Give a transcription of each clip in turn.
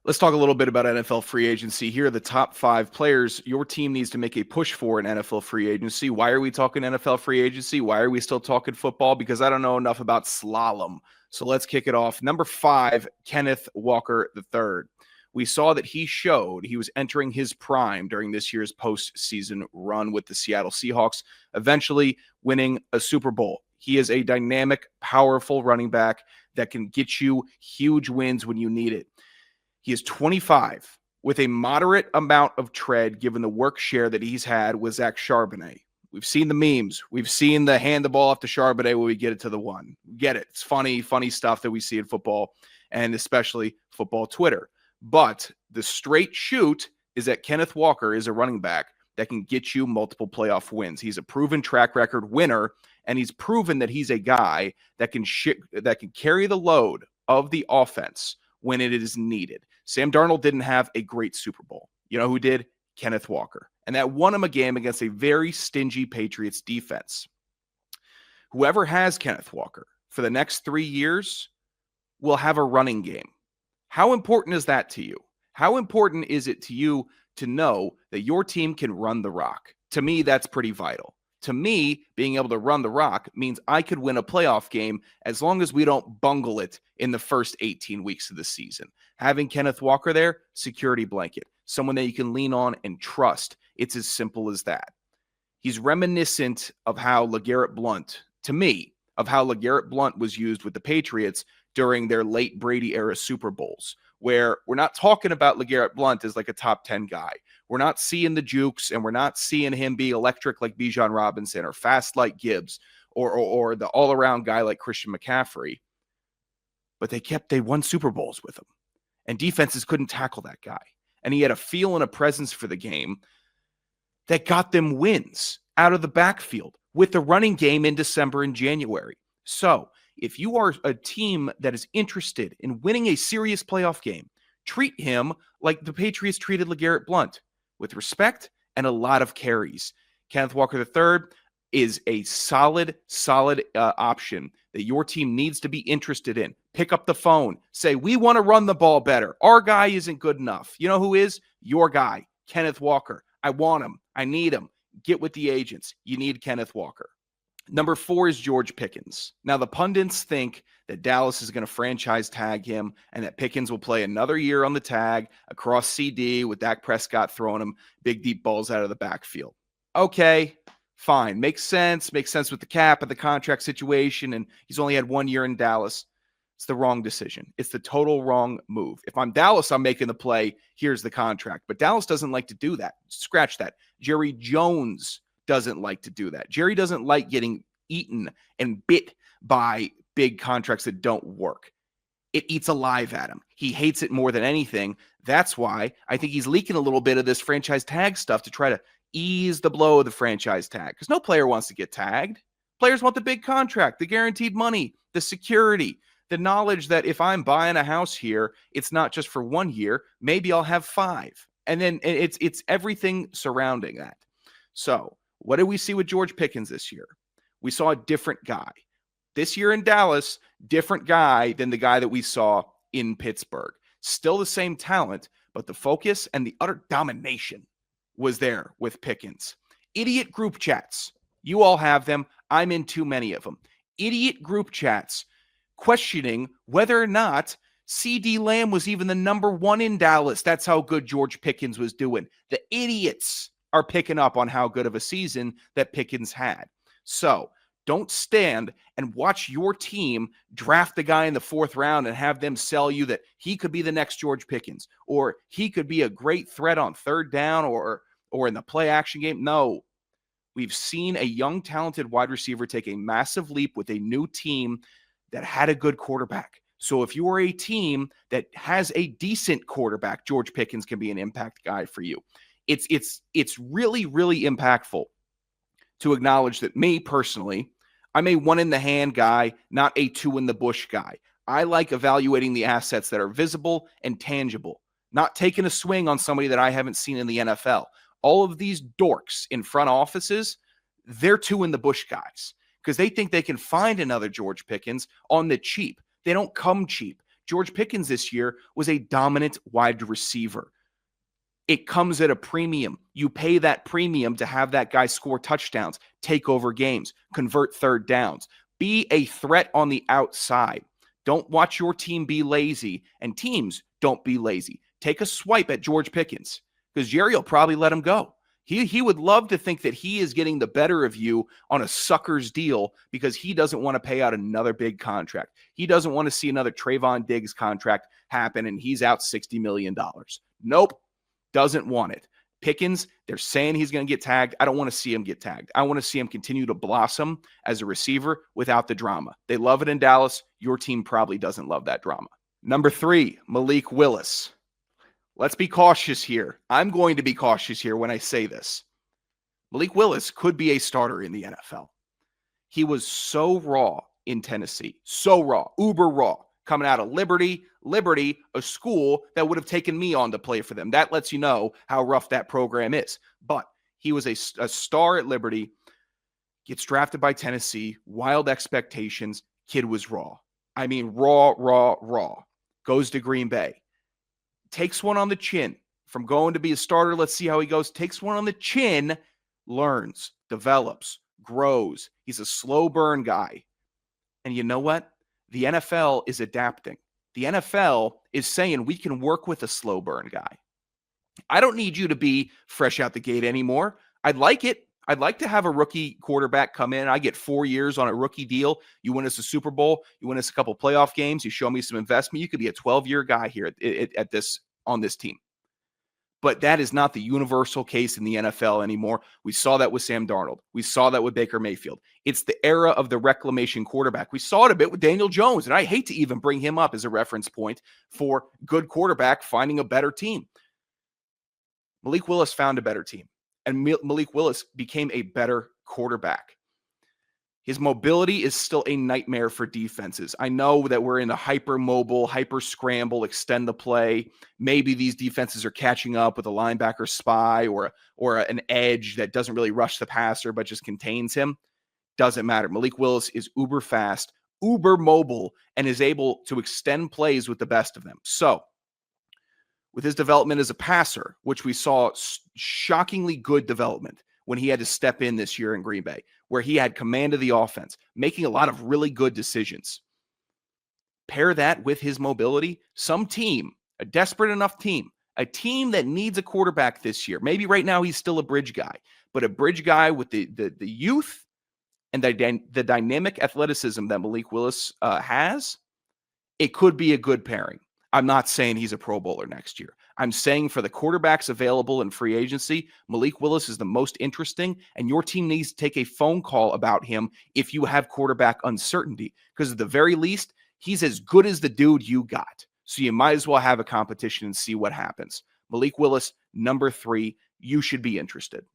Let's talk a little bit about NFL free agency. Here are the top 5 players your team needs to make a push for in NFL free agency. Why are we talking NFL free agency? Why are we still talking football? Because I don't know enough about slalom. So let's kick it off. Number 5, Kenneth Walker III. We saw that he showed he was entering his prime during this year's postseason run with the Seattle Seahawks, eventually winning a Super Bowl. He is a dynamic, powerful running back that can get you huge wins when you need it. He is 25 with a moderate amount of tread given the work share that he's had with Zach Charbonnet. We've seen the memes. We've seen the hand the ball off to Charbonnet when we get it to the one. Get it. It's funny stuff that we see in football and especially football Twitter. But the straight shoot is that Kenneth Walker is a running back that can get you multiple playoff wins. He's a proven track record winner, and he's proven that he's a guy that can carry the load of the offense when it is needed. Sam Darnold didn't have a great Super Bowl. You know who did? Kenneth Walker. And that won him a game against a very stingy Patriots defense. Whoever has Kenneth Walker for the next 3 years will have a running game. How important is that to you? How important is it to you to know that your team can run the rock? To me, that's pretty vital. To me, being able to run the rock means I could win a playoff game as long as we don't bungle it in the first 18 weeks of the season. Having Kenneth Walker there, security blanket, someone that you can lean on and trust. It's as simple as that. He's reminiscent of how LeGarrette Blount, to me, of how LeGarrette Blount was used with the Patriots during their late Brady era Super Bowls, where we're not talking about LeGarrette Blount as like a top 10 guy. We're not seeing the jukes, and we're not seeing him be electric like Bijan Robinson or fast like Gibbs or the all-around guy like Christian McCaffrey. But they won Super Bowls with him, and defenses couldn't tackle that guy. And he had a feel and a presence for the game that got them wins out of the backfield with the running game in December and January. So if you are a team that is interested in winning a serious playoff game, treat him like the Patriots treated LeGarrette Blount, with respect and a lot of carries. Kenneth Walker III is a solid option that your team needs to be interested in. Pick up the phone. Say, we want to run the ball better. Our guy isn't good enough. You know who is? Your guy, Kenneth Walker. I want him. I need him. Get with the agents. You need Kenneth Walker. Number 4 is George Pickens. Now, the pundits think that Dallas is going to franchise tag him and that Pickens will play another year on the tag across CD with Dak Prescott throwing him big, deep balls out of the backfield. Okay, fine. Makes sense. Makes sense with the cap and the contract situation, and he's only had 1 year in Dallas. It's the wrong decision. It's the total wrong move. If I'm Dallas, I'm making the play. Here's the contract. But Dallas doesn't like to do that. Scratch that. Jerry Jones doesn't like to do that. Jerry doesn't like getting eaten and bit by big contracts that don't work. It eats alive at him. He hates it more than anything. That's why I think he's leaking a little bit of this franchise tag stuff to try to ease the blow of the franchise tag, because no player wants to get tagged. Players want the big contract, the guaranteed money, the security, the knowledge that if I'm buying a house here, it's not just for 1 year. Maybe I'll have 5. And then it's everything surrounding that. So what did we see with George Pickens this year? We saw a different guy. This year in Dallas, different guy than the guy that we saw in Pittsburgh. Still the same talent, but the focus and the utter domination was there with Pickens. Idiot group chats. You all have them. I'm in too many of them. Idiot group chats questioning whether or not CD Lamb was even the number 1 in Dallas. That's how good George Pickens was doing. The idiots are picking up on how good of a season that Pickens had. So don't stand and watch your team draft the guy in the 4th round and have them sell you that he could be the next George Pickens, or he could be a great threat on 3rd down or in the play action game. No, we've seen a young, talented wide receiver take a massive leap with a new team that had a good quarterback. So if you are a team that has a decent quarterback, George Pickens can be an impact guy for you. It's really, really impactful to acknowledge that me personally, I'm a 1 in the hand guy, not a 2 in the bush guy. I like evaluating the assets that are visible and tangible, not taking a swing on somebody that I haven't seen in the NFL. All of these dorks in front offices, they're 2 in the bush guys because they think they can find another George Pickens on the cheap. They don't come cheap. George Pickens this year was a dominant wide receiver. It comes at a premium. You pay that premium to have that guy score touchdowns, take over games, convert third downs, be a threat on the outside. Don't watch your team be lazy, and teams don't be lazy. Take a swipe at George Pickens, because Jerry will probably let him go. He would love to think that he is getting the better of you on a sucker's deal because he doesn't want to pay out another big contract. He doesn't want to see another Trayvon Diggs contract happen and he's out $60 million. Nope, doesn't want it. Pickens, they're saying he's going to get tagged. I don't want to see him get tagged. I want to see him continue to blossom as a receiver without the drama. They love it in Dallas. Your team probably doesn't love that drama. Number 3, Malik Willis. Let's be cautious here. I'm going to be cautious here when I say this. Malik Willis could be a starter in the NFL. He was so raw in Tennessee, so raw, uber raw, coming out of Liberty, a school that would have taken me on to play for them. That lets you know how rough that program is. But he was a star at Liberty, gets drafted by Tennessee, wild expectations, kid was raw. I mean, raw. Goes to Green Bay. Takes one on the chin from going to be a starter. Let's see how he goes. Takes one on the chin, learns, develops, grows. He's a slow burn guy. And you know what? The NFL is adapting. The NFL is saying we can work with a slow burn guy. I don't need you to be fresh out the gate anymore. I'd like it. I'd like to have a rookie quarterback come in. I get 4 years on a rookie deal. You win us a Super Bowl. You win us a couple playoff games. You show me some investment. You could be a 12-year guy here on this team. But that is not the universal case in the NFL anymore. We saw that with Sam Darnold. We saw that with Baker Mayfield. It's the era of the reclamation quarterback. We saw it a bit with Daniel Jones, and I hate to even bring him up as a reference point for good quarterback finding a better team. Malik Willis found a better team. And Malik Willis became a better quarterback. His mobility is still a nightmare for defenses. I know that we're in a hyper-mobile, hyper-scramble, extend the play. Maybe these defenses are catching up with a linebacker spy or an edge that doesn't really rush the passer but just contains him. Doesn't matter. Malik Willis is uber fast, uber mobile, and is able to extend plays with the best of them. So, with his development as a passer, which we saw shockingly good development when he had to step in this year in Green Bay, where he had command of the offense, making a lot of really good decisions. Pair that with his mobility, some team, a desperate enough team, a team that needs a quarterback this year. Maybe right now he's still a bridge guy, but a bridge guy with the youth and the dynamic athleticism that Malik Willis has, it could be a good pairing. I'm not saying he's a Pro Bowler next year. I'm saying for the quarterbacks available in free agency, Malik Willis is the most interesting, and your team needs to take a phone call about him if you have quarterback uncertainty, because at the very least, he's as good as the dude you got. So you might as well have a competition and see what happens. Malik Willis, number 3, you should be interested.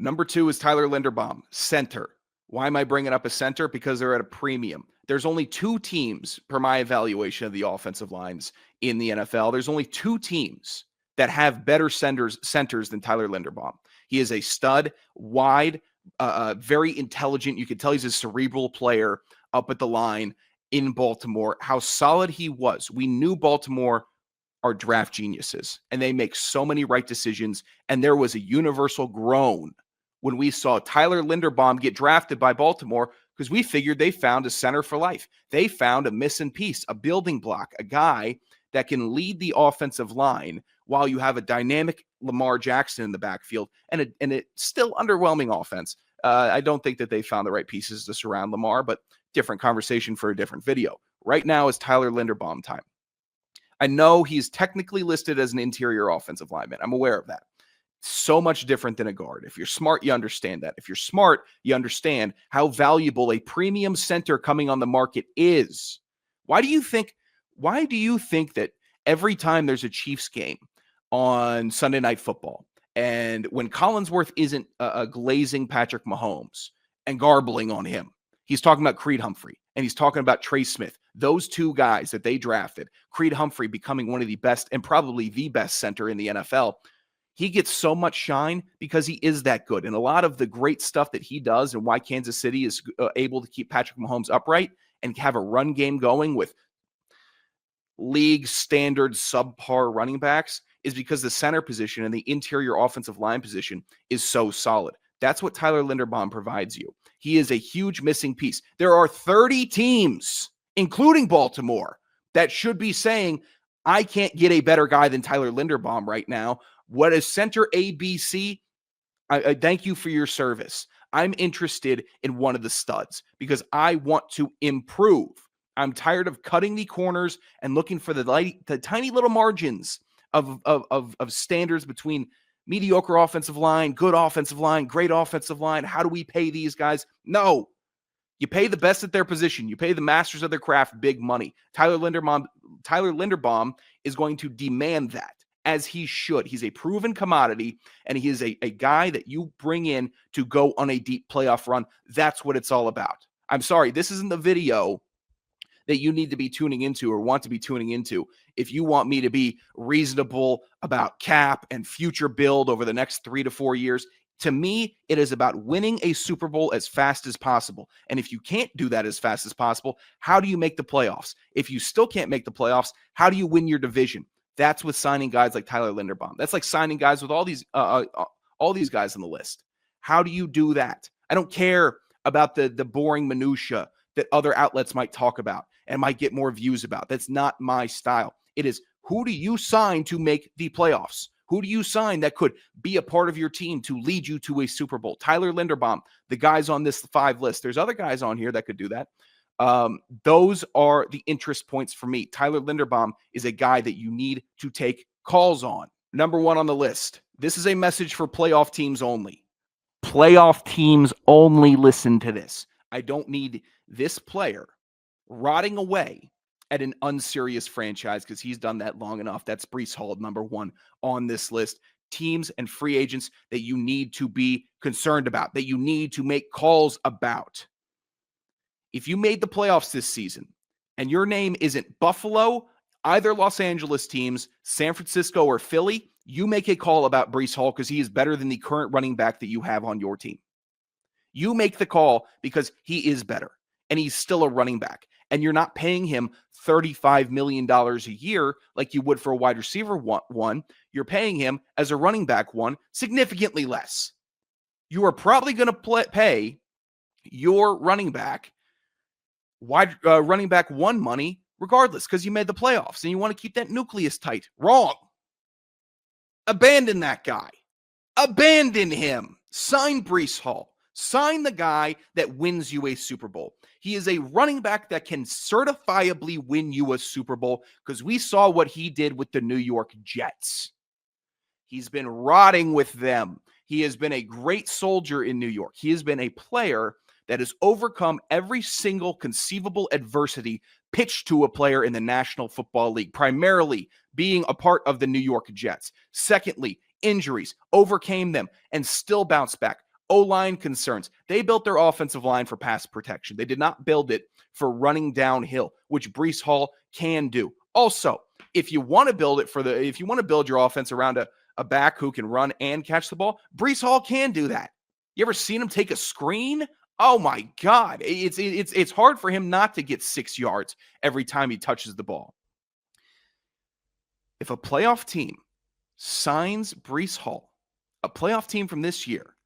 Number 2 is Tyler Linderbaum, center. Why am I bringing up a center? Because they're at a premium. There's only 2 teams, per my evaluation of the offensive lines in the NFL. There's only 2 teams that have better centers than Tyler Linderbaum. He is a stud, wide, very intelligent. You can tell he's a cerebral player up at the line in Baltimore. How solid he was. We knew Baltimore are draft geniuses, and they make so many right decisions. And there was a universal groan when we saw Tyler Linderbaum get drafted by Baltimore, because we figured they found a center for life. They found a missing piece, a building block, a guy that can lead the offensive line while you have a dynamic Lamar Jackson in the backfield and a still underwhelming offense. I don't think that they found the right pieces to surround Lamar, but different conversation for a different video. Right now is Tyler Linderbaum time. I know he's technically listed as an interior offensive lineman. I'm aware of that. So much different than a guard. If you're smart, you understand that. If you're smart, you understand how valuable a premium center coming on the market is. Why do you think that every time there's a Chiefs game on Sunday Night Football, and when Collinsworth isn't glazing Patrick Mahomes and garbling on him, he's talking about Creed Humphrey and he's talking about Trey Smith, those 2 guys that they drafted, Creed Humphrey becoming one of the best and probably the best center in the NFL. He gets so much shine because he is that good. And a lot of the great stuff that he does and why Kansas City is able to keep Patrick Mahomes upright and have a run game going with league standard subpar running backs is because the center position and the interior offensive line position is so solid. That's what Tyler Linderbaum provides you. He is a huge missing piece. There are 30 teams, including Baltimore, that should be saying, I can't get a better guy than Tyler Linderbaum right now. What is center ABC? I thank you for your service. I'm interested in one of the studs because I want to improve. I'm tired of cutting the corners and looking for the tiny little margins of standards between mediocre offensive line, good offensive line, great offensive line. How do we pay these guys? No. You pay the best at their position. You pay the masters of their craft big money. Tyler Linderbaum is going to demand that, as he should. He's a proven commodity, and he is a guy that you bring in to go on a deep playoff run. That's what it's all about. I'm sorry, this isn't the video that you need to be tuning into or want to be tuning into if you want me to be reasonable about cap and future build over the next 3 to 4 years. To me, it is about winning a Super Bowl as fast as possible. And if you can't do that as fast as possible, how do you make the playoffs? If you still can't make the playoffs, how do you win your division? That's with signing guys like Tyler Linderbaum. That's like signing guys with all these guys on the list. How do you do that? I don't care about the boring minutia that other outlets might talk about and might get more views about. That's not my style. It is, who do you sign to make the playoffs? Who do you sign that could be a part of your team to lead you to a Super Bowl? Tyler Linderbaum, the guys on this 5 list. There's other guys on here that could do that. Those are the interest points for me. Tyler Linderbaum is a guy that you need to take calls on. Number 1 on the list. This is a message for playoff teams only. Playoff teams only listen to this. I don't need this player rotting away at an unserious franchise because he's done that long enough. That's Breece Hall, number 1 on this list. Teams and free agents that you need to be concerned about, that you need to make calls about. If you made the playoffs this season and your name isn't Buffalo, either Los Angeles teams, San Francisco, or Philly, you make a call about Breece Hall because he is better than the current running back that you have on your team. You make the call because he is better and he's still a running back. And you're not paying him $35 million a year like you would for a wide receiver one. You're paying him as a running back one significantly less. You are probably going to pay your running back running back one money regardless because you made the playoffs and you want to keep that nucleus tight. Wrong. Abandon that guy. Abandon him. Sign Breece Hall. Sign the guy that wins you a Super Bowl. He is a running back that can certifiably win you a Super Bowl because we saw what he did with the New York Jets. He's been rotting with them. He has been a great soldier in New York. He has been a player that has overcome every single conceivable adversity pitched to a player in the National Football League, primarily being a part of the New York Jets. Secondly, injuries, overcame them, and still bounced back. O-line concerns. They built their offensive line for pass protection. They did not build it for running downhill, which Breece Hall can do. Also, if you want to build your offense around a back who can run and catch the ball, Breece Hall can do that. You ever seen him take a screen? Oh my God. It's hard for him not to get 6 yards every time he touches the ball. If a playoff team signs Breece Hall, a playoff team from this year,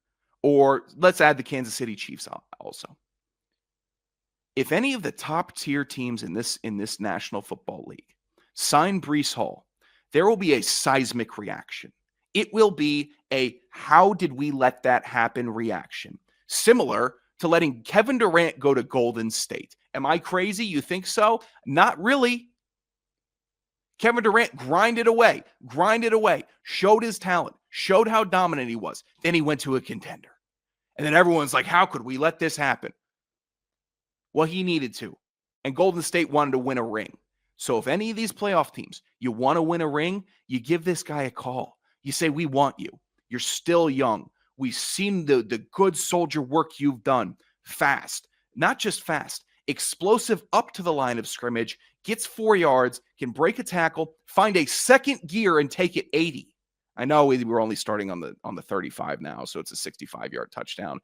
or let's add the Kansas City Chiefs also. If any of the top tier teams in this National Football League sign Breece Hall, there will be a seismic reaction. It will be a how did we let that happen reaction. Similar to letting Kevin Durant go to Golden State. Am I crazy? You think so? Not really. Kevin Durant grinded away, showed his talent, showed how dominant he was. Then he went to a contender. And then everyone's like, how could we let this happen? Well, he needed to. And Golden State wanted to win a ring. So if any of these playoff teams, you want to win a ring, you give this guy a call. You say, we want you. You're still young. We've seen the good soldier work you've done. Fast. Not just fast. Explosive up to the line of scrimmage. Gets 4 yards. Can break a tackle. Find a second gear and take it 80. I know we're only starting on the 35 now, so it's a 65-yard touchdown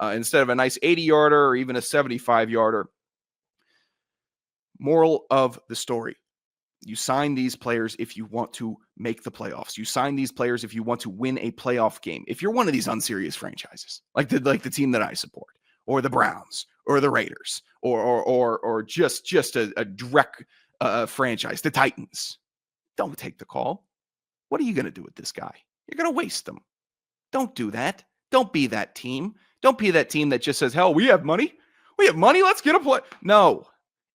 instead of a nice 80-yarder or even a 75-yarder. Moral of the story. You sign these players if you want to make the playoffs. You sign these players if you want to win a playoff game. If you're one of these unserious franchises, like the team that I support, or the Browns, or the Raiders, or just a direct franchise, the Titans, don't take the call. What are you going to do with this guy? You're going to waste them. Don't do that. Don't be that team. Don't be that team that just says, hell, we have money. We have money. Let's get a play. No,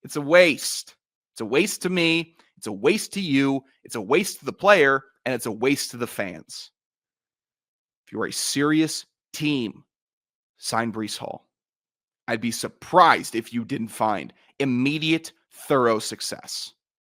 it's a waste. It's a waste to me. It's a waste to you. It's a waste to the player. And it's a waste to the fans. If you're a serious team, sign Breece Hall. I'd be surprised if you didn't find immediate, thorough success.